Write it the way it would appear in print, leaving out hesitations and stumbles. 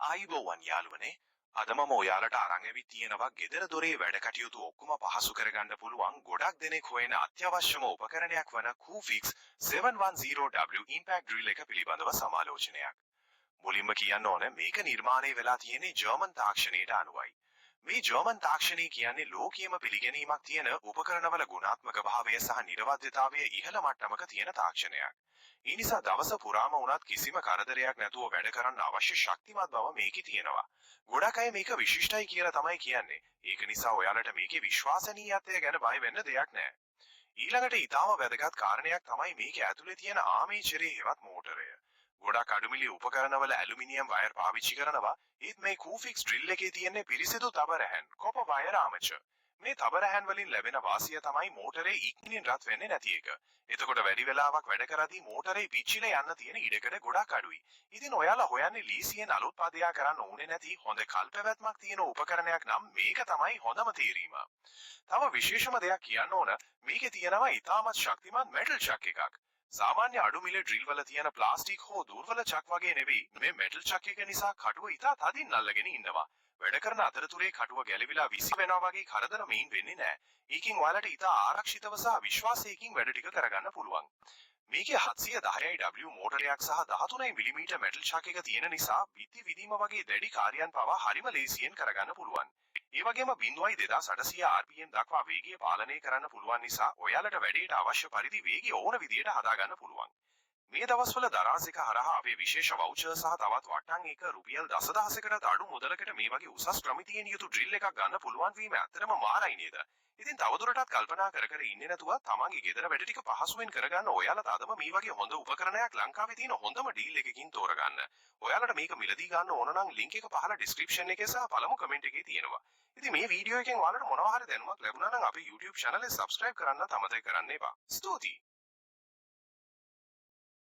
ආයිබෝවන් යාළුවනේ අද මම ඔයාලට අරන් ඇවිත් තියෙනවා ගෙදර දොරේ වැඩ කටයුතු ඔක්කොම පහසු කරගන්න පුළුවන් ගොඩක් දෙනෙක් හොයන අත්‍යවශ්‍යම උපකරණයක් වන Coofix 710W Impact Drill එක පිළිබඳව සමාලෝචනයක්. මුලින්ම කියන්න ඕන මේක නිර්මාණය වෙලා තියෙන්නේ ජර්මන් තාක්ෂණයට අනුවයි. මේ ජර්මන් තාක්ෂණය කියන්නේ ලෝකීයම පිළිගැනීමක් තියෙන උපකරණවල ගුණාත්මක භාවය සහ නිර්වද්‍යතාවය ඉහළ මට්ටමක තියෙන තාක්ෂණයක්. ඒ නිසා දවස පුරාම වුණත් කිසිම කරදරයක් නැතුව වැඩ කරන්න අවශ්‍ය ශක්තිමත් බව මේකේ තියෙනවා. ගොඩක් අය මේක විශිෂ්ටයි කියලා තමයි කියන්නේ. ඒක නිසා ඔයාලට මේකේ විශ්වාසනීයත්වය ගැන බය වෙන්න දෙයක් නැහැ. ඊළඟට ඊටාම වැදගත් කාරණයක් තමයි මේකේ ඇතුලේ තියෙන ආමේචරයේ හෙවත් මෝටරය. ගොඩක් අඩුමිලි උපකරණවල ඇලුමිනියම් වයර් පාවිච්චි කරනවා. ඒත් මේ Coofix drill එකේ තියෙන පිරිසිදු තබරැහැන් කොපර් වයර් ආමචර්. මේ තබරැහැන් වලින් ලැබෙන වාසිය තමයි මෝටරේ ඉක්මනින් රත් වෙන්නේ නැති එක. එතකොට වැඩි වෙලාවක් වැඩ කරද්දී මෝටරේ පිච්චිලා යන්න තියෙන ඉඩකඩ ගොඩක් අඩුයි. ඉතින් ඔයාලා හොයන්නේ ලීසියෙන් අලුත් පදයක් කරන්න ඕනේ නැති හොඳ කල්පැවැත්මක් තියෙන උපකරණයක් නම් මේක තමයි හොඳම තීරීම. තව විශේෂම දෙයක් කියන්න ඕන මේකේ තියෙනවා ඉතාමත් ශක්තිමත් මෙටල් චක් එකක්. සාමාන්‍ය අඩු මිල ඩ්‍රිල් වල තියෙන ප්ලාස්ටික් හෝ දුර්වල චක් වගේ නෙවෙයි මේ මෙටල් චක් එක නිසා කටුව ඉතා තදින් අල්ලගෙන ඉන්නවා. වැඩ කරන අතරතුරේ කටුව ගැලවිලා විසි වෙනවා වගේ කරදර මේන් වෙන්නේ නැහැ. ඒකින් ඔයාලට ඉතා ආරක්ෂිතව සහ විශ්වාසයකින් වැඩ ටික කරගන්න පුළුවන්. මේකේ 710W මෝටරයක් සහ 13 මිලිමීටර් මෙටල් චක් එක තියෙන නිසා බිත්ති විදීම වගේ දැඩි කාර්යයන් පවා හරිම ලේසියෙන් කරගන්න පුළුවන්. ඒ වගේම 0.2800 RPM දක්වා වේගය පාලනය කරන්න පුළුවන් නිසා ඔයාලට වැඩේට අවශ්‍ය පරිදි වේගය ඕන විදියට හදාගන්න පුළුවන්. මේ දවස්වල දරාස් එක හරහා අපේ විශේෂ වවුචර් සහ තවත් වට්ටම් එක රුපියල් 10000කට අඩු මුදලකට මේ වගේ උසස් ප්‍රමිතියෙන් යුතු ඩ්‍රිල් එකක් ගන්න පුළුවන් වීම ඇත්තටම මාරයි නේද? ඉතින් තවදුරටත් කල්පනා කර කර ඉන්නේ නැතුව තමන්ගේ ගෙදර වැඩ ටික පහසුවෙන් කරගන්න ඔයාලට අදම මේ වගේ හොඳ උපකරණයක් ලංකාවේ තියෙන හොඳම ඩීල් එකකින් තෝරගන්න. ඔයාලට මේක මිලදී ගන්න ඕන නම් ලින්ක් එක පහළ ඩිස්ක්‍රිප්ෂන් එකේ සහ පළමු කමෙන්ට් එකේ තියෙනවා. ඉතින් මේ වීඩියෝ එකෙන් ඔයාලට මොනවා හරි දැනුමක් ලැබුණා නම් අපේ YouTube channel එක subscribe කරන්න අමතක කරන්න එපා. ස්තුතියි.